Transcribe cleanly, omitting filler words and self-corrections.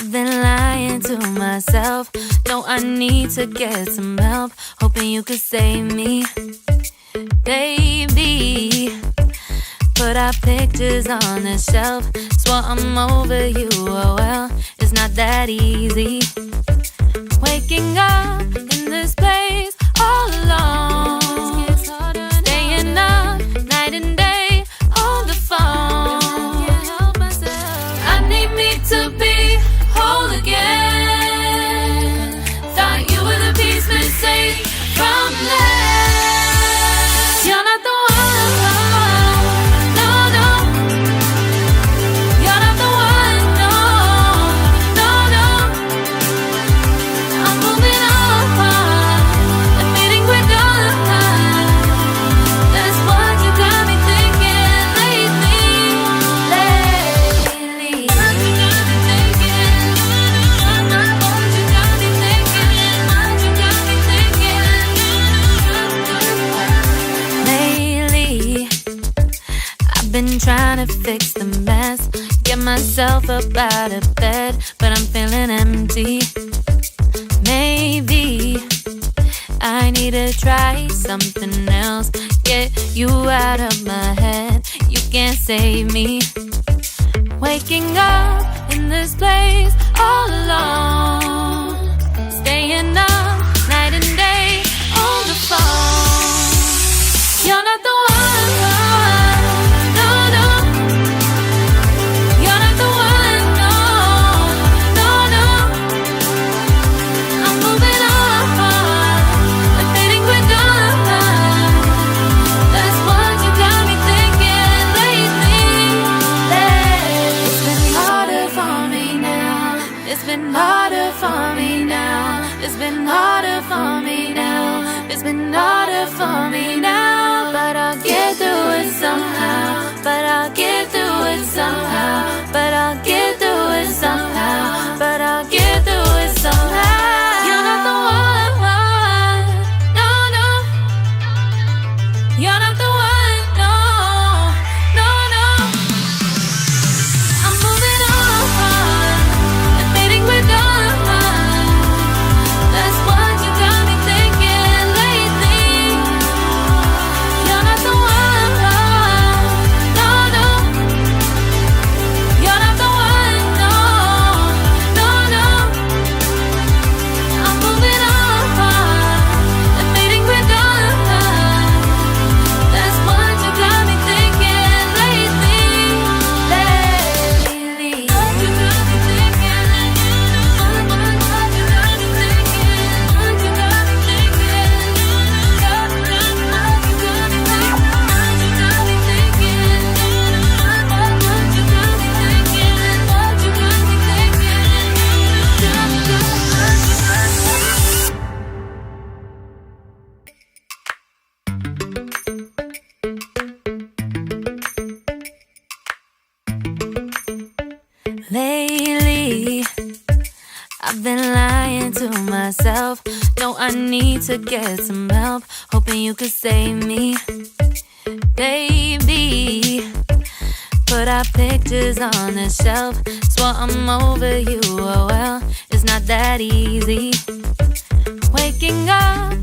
I've been lying to myself. No, I need to get some help. Hoping you could save me, baby. Put our pictures on the shelf. Swore I'm over you, oh well, it's not that easy. Waking up in this place all alone, staying up night and day on the phone. I need me to be whole again. Thought you were the piece missing from last. You're not the one. Been trying to fix the mess, get myself up out of bed, but I'm feeling empty. Maybe I need to try something else. Get you out of my head, you can't save me. Waking up in this place all alone, staying up night and day on the phone. You're not the one. It's been harder for me now. It's been harder for me now. It's been harder for me now. But I'll get through it somehow. But I'll get through it somehow. But I'll get through it somehow. But I'll get through it somehow. You're not the one. No, no. You're not the one. No, no, no. I'm moving on. Lately, I've been lying to myself. No, I need to get some help. Hoping you could save me, baby. Put our pictures on the shelf. Swore I'm over you, oh well, it's not that easy. Waking up